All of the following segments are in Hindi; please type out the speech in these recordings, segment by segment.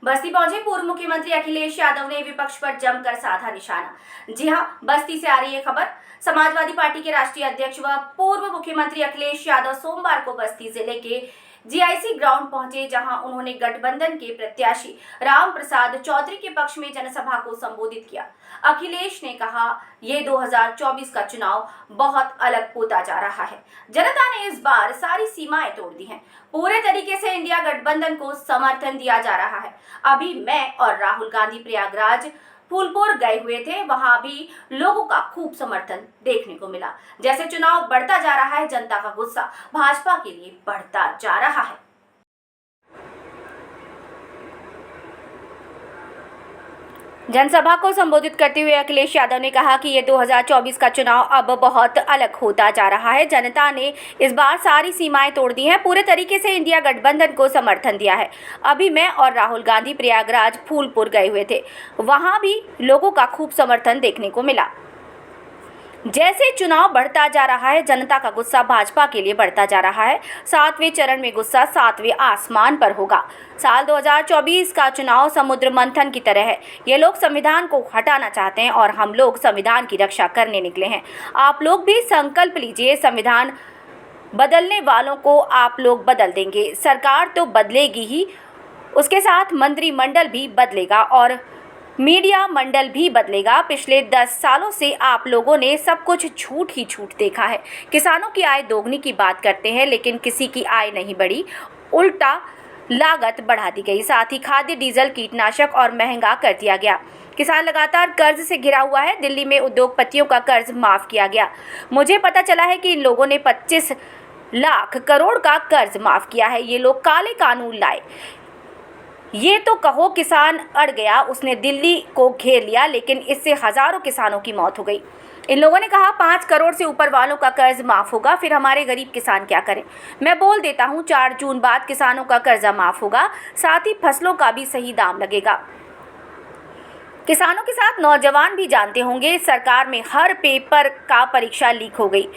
बस्ती पहुंचे पूर्व मुख्यमंत्री अखिलेश यादव ने विपक्ष पर जमकर साधा निशाना। जी हां, बस्ती से आ रही है खबर। समाजवादी पार्टी के राष्ट्रीय अध्यक्ष व पूर्व मुख्यमंत्री अखिलेश यादव सोमवार को बस्ती जिले के जीआईसी ग्राउंड पहुंचे, जहां उन्होंने गठबंधन के प्रत्याशी राम प्रसाद चौधरी के पक्ष में जनसभा को संबोधित किया। अखिलेश ने कहा, ये 2024 का चुनाव बहुत अलग होता जा रहा है। जनता ने इस बार सारी सीमाएं तोड़ दी हैं। पूरे तरीके से इंडिया गठबंधन को समर्थन दिया जा रहा है। अभी मैं और राहुल गांधी प्रयागराज फूलपुर गए हुए थे, वहां भी लोगों का खूब समर्थन देखने को मिला। जैसे चुनाव बढ़ता जा रहा है, जनता का गुस्सा भाजपा के लिए बढ़ता जा रहा है। जनसभा को संबोधित करते हुए अखिलेश यादव ने कहा कि ये 2024 का चुनाव अब बहुत अलग होता जा रहा है। जनता ने इस बार सारी सीमाएं तोड़ दी हैं। पूरे तरीके से इंडिया गठबंधन को समर्थन दिया है। अभी मैं और राहुल गांधी प्रयागराज फूलपुर गए हुए थे, वहां भी लोगों का खूब समर्थन देखने को मिला। जैसे चुनाव बढ़ता जा रहा है, जनता का गुस्सा भाजपा के लिए बढ़ता जा रहा है। 7वें चरण में गुस्सा 7वें आसमान पर होगा। साल 2024 का चुनाव समुद्र मंथन की तरह है। ये लोग संविधान को हटाना चाहते हैं और हम लोग संविधान की रक्षा करने निकले हैं। आप लोग भी संकल्प लीजिए, संविधान बदलने वालों को आप लोग बदल देंगे। सरकार तो बदलेगी ही, उसके साथ मंत्रिमंडल भी बदलेगा और मीडिया मंडल भी बदलेगा। पिछले 10 सालों से आप लोगों ने सब कुछ झूठ ही झूठ देखा है। किसानों की आय दोगुनी की बात करते हैं, लेकिन किसी की आय नहीं बढ़ी, उल्टा लागत बढ़ा दी गई। साथ ही खाद्य, डीजल, कीटनाशक और महंगा कर दिया गया। किसान लगातार कर्ज से घिरा हुआ है। दिल्ली में उद्योगपतियों का कर्ज माफ किया गया। मुझे पता चला है कि इन लोगों ने 25 लाख करोड़ का कर्ज माफ किया है। ये लोग काले कानून लाए। ये तो कहो किसान अड़ गया, उसने दिल्ली को घेर लिया, लेकिन इससे हजारों किसानों की मौत हो गई। इन लोगों ने कहा 5 करोड़ से ऊपर वालों का कर्ज माफ होगा, फिर हमारे गरीब किसान क्या करें। मैं बोल देता हूं, 4 जून बाद किसानों का कर्जा माफ होगा, साथ ही फसलों का भी सही दाम लगेगा। किसानों के साथ नौजवान भी जानते होंगे, सरकार में हर पेपर का परीक्षा लीक हो गई।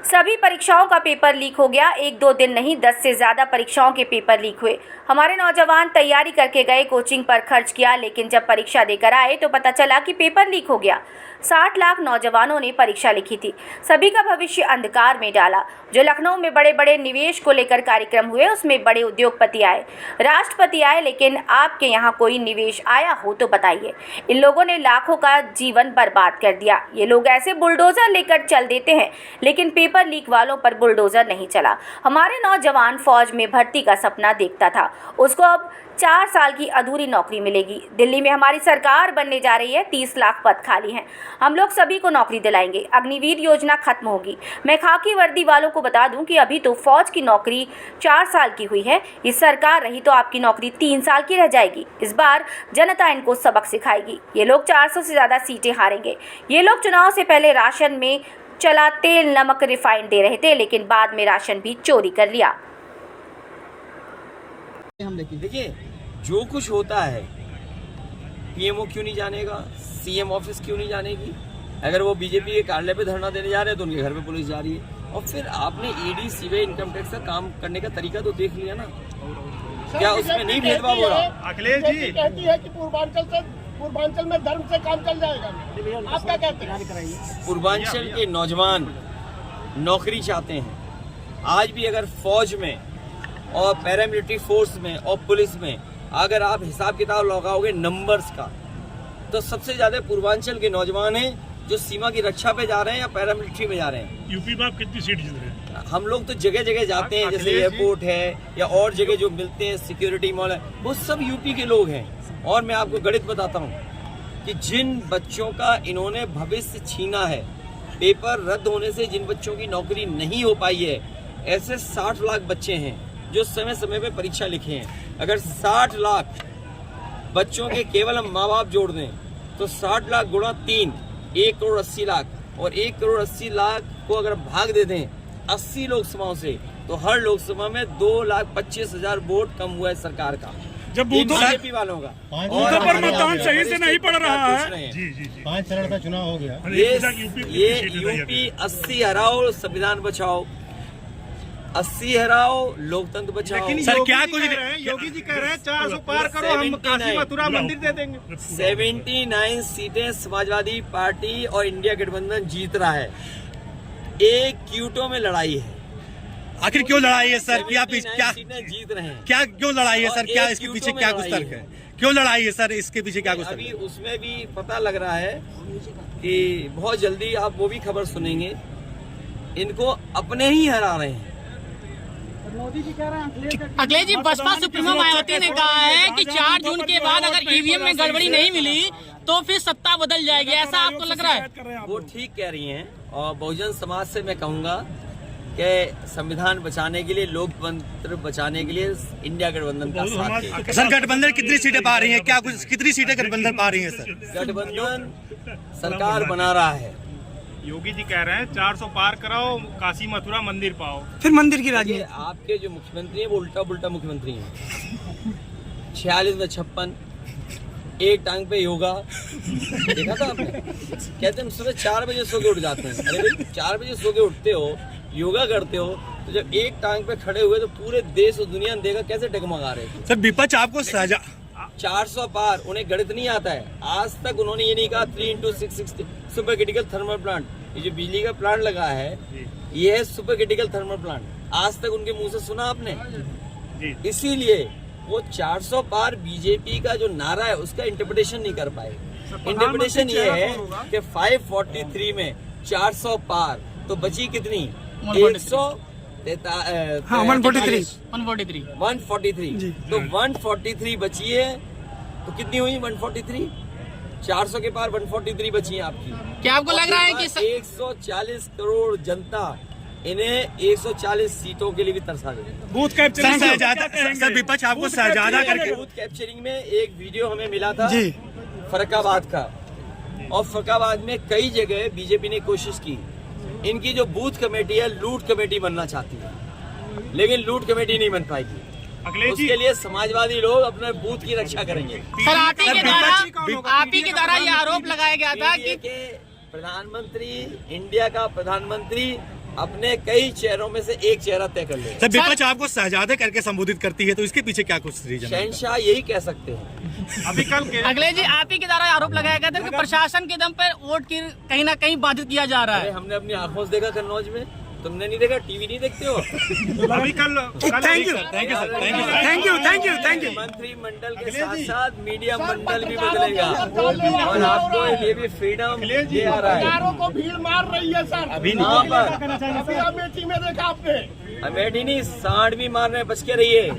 सभी परीक्षाओं का पेपर लीक हो गया। 1-2 दिन नहीं, 10 से ज़्यादा परीक्षाओं के पेपर लीक हुए। हमारे नौजवान तैयारी करके गए, कोचिंग पर खर्च किया, लेकिन जब परीक्षा देकर आए तो पता चला कि पेपर लीक हो गया। 60 लाख नौजवानों ने परीक्षा लिखी थी। सभी का भविष्य अंधकार में डाला। जो लखनऊ में बड़े बड़े निवेश को लेकर कार्यक्रम हुए, उसमें बड़े उद्योगपति आए, राष्ट्रपति आए, लेकिन आपके यहाँ कोई निवेश आया हो तो बताइए। इन लोगों ने लाखों का जीवन बर्बाद कर दिया। ये लोग ऐसे बुलडोजर लेकर चल देते हैं, लेकिन पेपर लीक वालों पर बुलडोजर नहीं चला। हमारे नौजवान फौज में भर्ती का सपना देखता था, उसको अब 4 साल की अधूरी नौकरी मिलेगी। दिल्ली में हमारी सरकार बनने जा रही है, 30 लाख पद खाली हैं। हम लोग सभी को नौकरी दिलाएंगे। अग्निवीर योजना खत्म होगी। मैं खाकी वर्दी वालों को बता दूं कि अभी तो फौज की नौकरी 4 साल की हुई है। इस सरकार रही तो आपकी नौकरी 3 साल की रह जाएगी। इस बार जनता इनको सबक सिखाएगी। ये लोग 400 से ज़्यादा सीटें हारेंगे। ये लोग चुनाव से पहले राशन में चला तेल, नमक, रिफाइंड दे रहे थे, लेकिन बाद में राशन भी चोरी कर लिया। देखिए, जो कुछ होता है, पीएमओ क्यों नहीं जानेगा, सीएम ऑफिस क्यों नहीं जानेगी। अगर वो बीजेपी के कार्यालय पे धरना देने जा रहे हैं तो उनके घर पे पुलिस जा रही है। और फिर आपने ईडी, सीबीआई, इनकम टैक्स का काम करने का तरीका तो देख लिया ना, क्या उसमें नहीं भेदभाव हो रहा। अखिलेश जी कहती है कि पूर्वांचल में धर्म से काम चल जाएगा, आप क्या कहते हैं? पूर्वांचल के नौजवान नौकरी चाहते हैं। आज भी अगर फौज में और पैरामिलिट्री फोर्स में और पुलिस में अगर आप हिसाब किताब लगाओगे नंबर्स का, तो सबसे ज्यादा पूर्वांचल के नौजवान हैं जो सीमा की रक्षा पे जा रहे हैं या पैरामिलिट्री में जा रहे हैं। यूपी में आप कितनी सीट जीत रहे हैं? हम लोग तो जगह जगह जाते हैं, जैसे एयरपोर्ट है या और जगह जो मिलते हैं, सिक्योरिटी मॉल है, वो सब यूपी के लोग हैं। और मैं आपको गणित बताता हूँ कि जिन बच्चों का इन्होंने भविष्य छीना है, पेपर रद्द होने से जिन बच्चों की नौकरी नहीं हो पाई है, ऐसे 60 लाख बच्चे हैं जो समय समय पे परीक्षा लिखे हैं। अगर 60 लाख बच्चों के केवल हम माँ बाप जोड़ दें तो 60 लाख गुणा 3, 1 करोड़ 80 लाख, और 1 करोड़ 80 लाख को अगर भाग दे दें 80 लोकसभाओं से, तो हर लोकसभा में 2,25,000 वोट कम हुआ है सरकार का, जब बीजेपी वालों का। और पर मतदान सही से नहीं पड़ रहा है। जी 5 चरण का चुनाव हो गया। ये यूपी 80 हराओ, संविधान बचाओ। 80 हराओ, लोकतंत्र बचाओ। सर क्या कुछ योगी जी कह रहे हैं 400 पार करो, हम काशी मथुरा मंदिर दे देंगे। 79 सीटें समाजवादी पार्टी और इंडिया गठबंधन जीत रहा है। एक क्यूटो में लड़ाई है। आखिर क्यों लड़ाई है सर? क्या सीटें जीत रहे हैं? क्या क्यों लड़ाई है सर? क्या इसके पीछे क्या कुछ तर्क है? क्यों लड़ाई है सर? इसके पीछे क्या कुछ तर्क अभी है? उसमें भी पता लग रहा है कि बहुत जल्दी आप वो भी खबर सुनेंगे, इनको अपने ही हरा रहे हैं। अखिलेश जी, बसपा सुप्रीमो मायावती ने कहा है कि 4 जून के बाद अगर ईवीएम में गड़बड़ी नहीं मिली तो फिर सत्ता बदल जाएगी, ऐसा आपको लग रहा है? वो ठीक कह रही हैं, और बहुजन समाज से मैं कहूंगा कि संविधान बचाने के लिए, लोकतंत्र बचाने के लिए इंडिया गठबंधन का साथ दें। सर गठबंधन कितनी सीटें पा रही है? क्या कुछ कितनी सीटें गठबंधन पा रही है सर? गठबंधन सरकार बना रहा है। योगी जी कह रहे हैं 400 पार कराओ, काशी मथुरा मंदिर पाओ। फिर मंदिर की राजी ये आपके जो मुख्यमंत्री हैं वो उल्टा मुख्यमंत्री हैं। 46 में 56, एक टांग पे योगा, देखा था आपने? कहते हैं सुबह 4 बजे सो के उठ जाते हैं। अरे भाई 4 बजे सो के उठते हो, योगा करते हो, तो जब एक टांग पे खड़े हुए तो पूरे देश और दुनिया ने देखा कैसे डगमगा रहे थे। सर विपक्ष आपको सजा 400 पार, उन्हें गणित नहीं आता है। आज तक उन्होंने ये नहीं कहा 3 × 660 सुपर क्रिटिकल थर्मल प्लांट। ये जो बिजली का प्लांट लगा है ये है सुपर क्रिटिकल थर्मल प्लांट। आज तक उनके मुंह से सुना आपने? इसीलिए वो 400 पार बीजेपी का जो नारा है उसका इंटरप्रिटेशन नहीं कर पाए। इंटरप्रिटेशन ये है कि 543 में 400 पार, तो बची कितनी? 143। तो 143 बची है, तो कितनी हुई 143? 400 के पार 143 बची है आपकी। क्या आपको लग रहा है कि 140 करोड़ जनता इन्हें 140 सीटों के लिए भी तरसा देगी। बूथ कैप्चरिंग सर विपक्ष आपको सजा करके बूथ कैप्चरिंग में एक वीडियो हमें मिला था फरक्काबाद का, और फरक्काबाद में कई जगह बीजेपी ने कोशिश की। इनकी जो बूथ कमेटी है लूट कमेटी बनना चाहती है, लेकिन लूट कमेटी नहीं बन पाएगी। उसके लिए समाजवादी लोग अपने बूथ की रक्षा करेंगे। सर आप ही के द्वारा ये आरोप लगाया गया था कि प्रधानमंत्री, इंडिया का प्रधानमंत्री अपने कई चेहरों में से एक चेहरा तय कर ले। सर विपक्ष आपको शहजादे करके संबोधित करती है, तो इसके पीछे क्या कुछ रीजन? शहंशाह यही कह सकते हैं। अभी कल अखिलेश जी, आप ही के द्वारा आरोप लगाया गया था कि प्रशासन के दम पर वोट की कहीं ना कहीं बाधित किया जा रहा है। हमने अपनी आंखों से देखा कन्नौज में, तुमने नहीं देखा? टीवी नहीं देखते हो? अभी कल थैंक यू। मंत्रिमंडल के साथ साथ मीडिया मंडल भी बदलेगा, और आपको ये भी फ्रीडम दे आ रहा है। सरकारों को भीड़ मार रही है सर। अभी कहाँ पर? अभी अमेठी में देखा आपने? अमेठी नहीं, सांड भी मार रहे, बच के रहिए।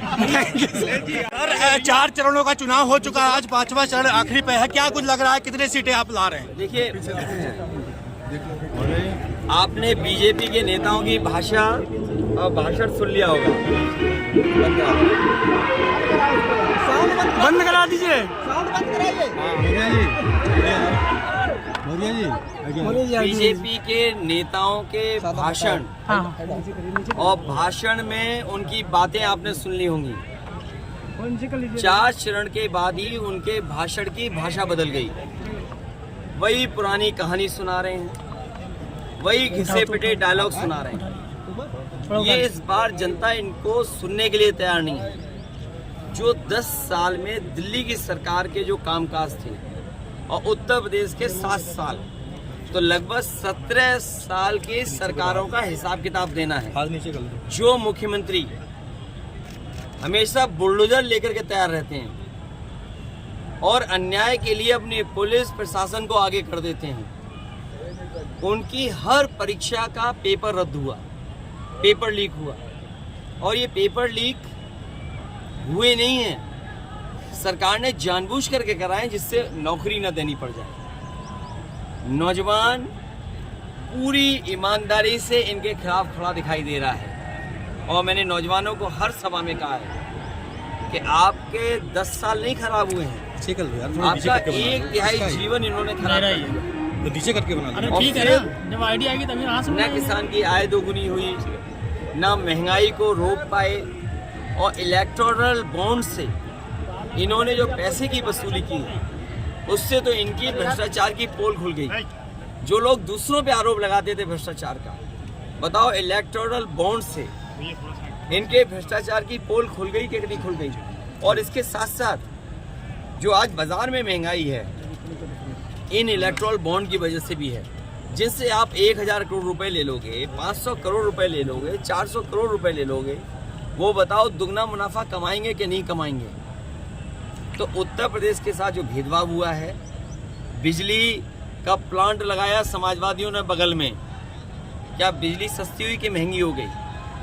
सर 4 चरणों का चुनाव हो चुका है, आज 5वां चरण आखिरी पे है। क्या कुछ लग रहा है, कितने सीटें आप ला रहे हैं? देखिए, आपने बीजेपी के नेताओं की भाषा और भाषण सुन लिया होगा। बंद करा दीजिए। बीजेपी के नेताओं के भाषण और भाषण में उनकी बातें आपने सुन ली होंगी। 4 चरण के बाद ही उनके भाषण की भाषा बदल गई। वही पुरानी कहानी सुना रहे हैं, वही घिसे पिटे डायलॉग सुना रहे हैं। ये इस बार जनता इनको सुनने के लिए तैयार नहीं है। जो 10 साल में दिल्ली की सरकार के जो कामकाज थे और उत्तर प्रदेश के 7 साल, तो लगभग 17 साल की सरकारों का हिसाब किताब देना है। जो मुख्यमंत्री हमेशा बुलडोजर लेकर के तैयार रहते हैं और अन्याय के लिए अपनी पुलिस प्रशासन को आगे कर देते हैं, उनकी हर परीक्षा का पेपर रद्द हुआ, पेपर लीक हुआ। और ये पेपर लीक हुए नहीं हैं, सरकार ने जानबूझ करके कराए जिससे नौकरी न देनी पड़ जाए। नौजवान पूरी ईमानदारी से इनके खिलाफ खड़ा दिखाई दे रहा है, और मैंने नौजवानों को हर सभा में कहा है कि आपके 10 साल नहीं खराब हुए हैं, आपका 1/3 जीवन इन्होंने खराब किया। तो नीचे करके बना अरे ठीक है ना, जब आइडिया आएगी तभी न किसान की आय दोगुनी हुई, न महंगाई को रोक पाए, और इलेक्टोरल बॉन्ड से इन्होंने जो पैसे की वसूली की उससे तो इनकी भ्रष्टाचार की पोल खुल गई। जो लोग दूसरों पे आरोप लगाते थे भ्रष्टाचार का, बताओ इलेक्टोरल बॉन्ड से इनके भ्रष्टाचार की पोल खुल गई कि नहीं खुल गई। और इसके साथ साथ जो आज बाजार में महंगाई है, इन इलेक्ट्रल बॉन्ड की वजह से भी है, जिससे आप 1000 करोड़ रुपए ले लोगे, 500 करोड़ रुपए ले लोगे, 400 करोड़ रुपए ले लोगे, वो बताओ दुगना मुनाफा कमाएंगे कि नहीं कमाएंगे। तो उत्तर प्रदेश के साथ जो भेदभाव हुआ है, बिजली का प्लांट लगाया समाजवादियों ने बगल में, क्या बिजली सस्ती हुई कि महंगी हो गई?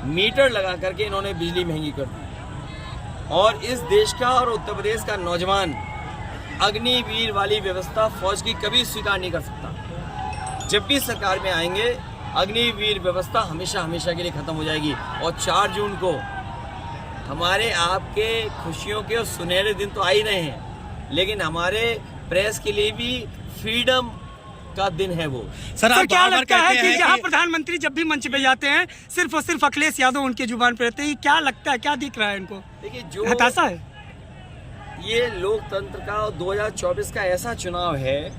मीटर लगा करके इन्होंने बिजली महंगी कर दी। और इस देश का और उत्तर प्रदेश का नौजवान अग्निवीर वाली व्यवस्था फौज की कभी स्वीकार नहीं कर सकता। जब भी सरकार में आएंगे, अग्निवीर व्यवस्था हमेशा हमेशा के लिए खत्म हो जाएगी। और 4 जून को हमारे आपके खुशियों के और सुनहरे दिन तो आ ही रहे हैं, लेकिन हमारे प्रेस के लिए भी फ्रीडम का दिन है वो। सर आप क्या बार-बार लगता है कहते कि हैं जहां प्रधानमंत्री जब भी मंच पे जाते हैं सिर्फ और सिर्फ अखिलेश यादव उनके जुबान पे रहते हैं, क्या लगता है, क्या दिख रहा है इनको? देखिए, जो हताशा है ये लोकतंत्र का 2024 का ऐसा चुनाव है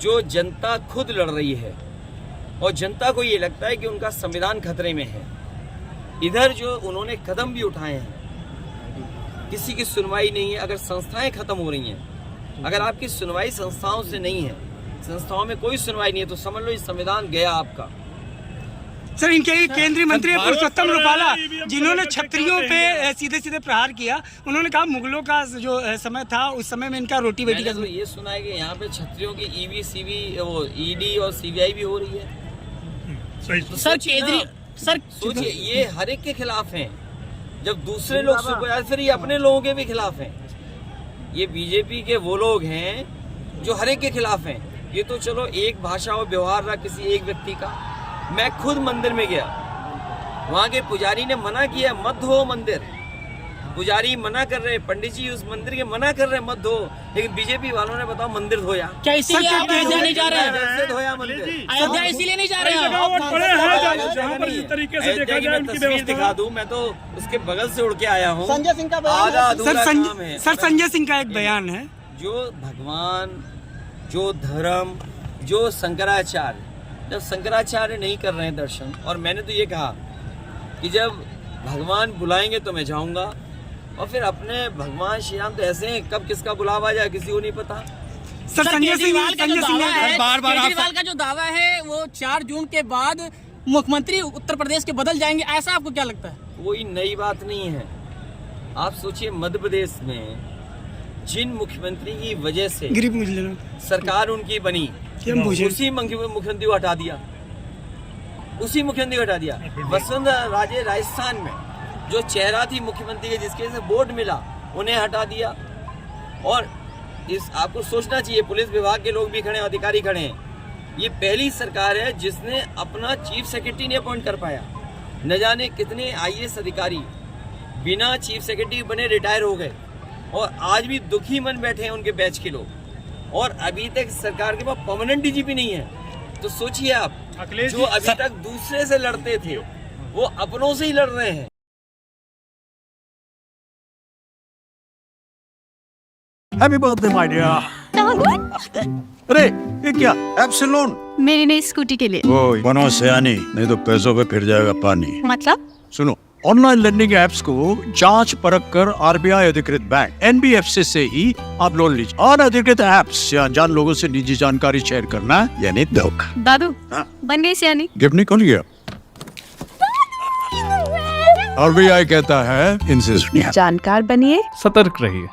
जो जनता खुद लड़ रही है, और जनता को ये लगता है कि उनका संविधान खतरे में है। इधर जो उन्होंने कदम भी उठाए हैं, किसी की सुनवाई नहीं है। अगर संस्थाएं खत्म हो रही हैं, अगर आपकी सुनवाई संस्थाओं से नहीं है, संस्थाओं में कोई सुनवाई नहीं है, तो समझ लो ये संविधान गया आपका। सर। इनके ही केंद्रीय मंत्री पुरुषोत्तम रूपाला, जिन्होंने छत्रियों पे सीधे सीधे प्रहार किया, उन्होंने कहा मुगलों का जो समय था उस समय में इनका रोटी बेटी मैंने का तो ये सुना है कि यहाँ पे छत्रियों की ईवी सीवी वो ईडी और सीबीआई भी हो रही है। तो सर केजरी सर सोचिए, ये हर एक के खिलाफ हैं। जब दूसरे लोग सुपर, फिर ये अपने लोगों के भी खिलाफ हैं। ये बीजेपी के वो लोग हैं जो हर एक के खिलाफ हैं। ये तो चलो एक भाषा और व्यवहार रहा किसी एक व्यक्ति का। मैं खुद मंदिर में गया, वहाँ के पुजारी ने मना किया मत धो मंदिर। पुजारी मना कर रहे, पंडित जी उस मंदिर के मना कर रहे मत धो, लेकिन बीजेपी वालों ने बताओ मंदिर धोया। क्या इसीलिए आप अयोध्या नहीं जा रहे हैं? कैसे धोया मंदिर? अयोध्या इसीलिए नहीं जा रहे हैं? अयोध्या की मैं तस्वीर दिखा दूं, मैं तो उसके बगल से उड़ के आया हूँ। संजय सिंह का बयान आधा है। अधूरा काम है। सर संजय सिंह का एक बयान है, जो भगवान, जो धर्म, जो शंकराचार्य, जब शंकराचार्य नहीं कर रहे हैं दर्शन, और मैंने तो ये कहा कि जब भगवान बुलाएंगे तो मैं जाऊंगा, और फिर अपने भगवान श्री राम तो ऐसे हैं, कब किसका बुलावा आ जाए किसी को नहीं पता। सर संजय सिंह केजरीवाल का जो दावा है, बार-बार आप- केजरीवाल का जो दावा है वो 4 जून के बाद मुख्यमंत्री उत्तर प्रदेश के बदल जाएंगे, ऐसा आपको क्या लगता है? कोई नई बात नहीं है। आप सोचिए, मध्य प्रदेश में जिन मुख्यमंत्री की वजह से गिरीश मुझे सरकार उनकी बनी, उसी मुख्यमंत्री को हटा दिया, उसी मुख्यमंत्री को हटा दिया। वसुंधरा राजे राजस्थान में जो चेहरा थी मुख्यमंत्री के, जिसके से वोट मिला, उन्हें हटा दिया। और इस आपको सोचना चाहिए, पुलिस विभाग के लोग भी खड़े हैं, अधिकारी खड़े हैं। ये पहली सरकार है जिसने अपना चीफ सेक्रेटरी नहीं अपॉइंट कर पाया। न जाने कितने आईएएस अधिकारी बिना चीफ सेक्रेटरी बने रिटायर हो गए, और आज भी दुखी मन बैठे हैं उनके बैच के लोग। और अभी तक सरकार के पास परमानेंट डीजीपी नहीं है। तो सोचिए आप, जो अभी तक दूसरे से लड़ते थे वो अपनों से ही लड़ रहे हैं। Happy birthday my dear. अरे ये क्या एप्सिलॉन? मेरी नई स्कूटी के लिए। ओए बनो सयानी, नहीं तो पैसों पे फिर जाएगा पानी। मतलब? सुनो, ऑनलाइन लर्निंग ऐप्स को जांच परख कर आरबीआई अधिकृत बैंक एनबीएफसी से ही आप लोन लीजिए। और अधिकृत ऐप्स या अनजान लोगों से निजी जानकारी शेयर करना यानी धोखा। दादू हाँ? बन गई सियानी। गिफ्ट नहीं खोल गया। आरबीआई कहता है इनसे सुनिए, जानकार बनिए, सतर्क रहिए।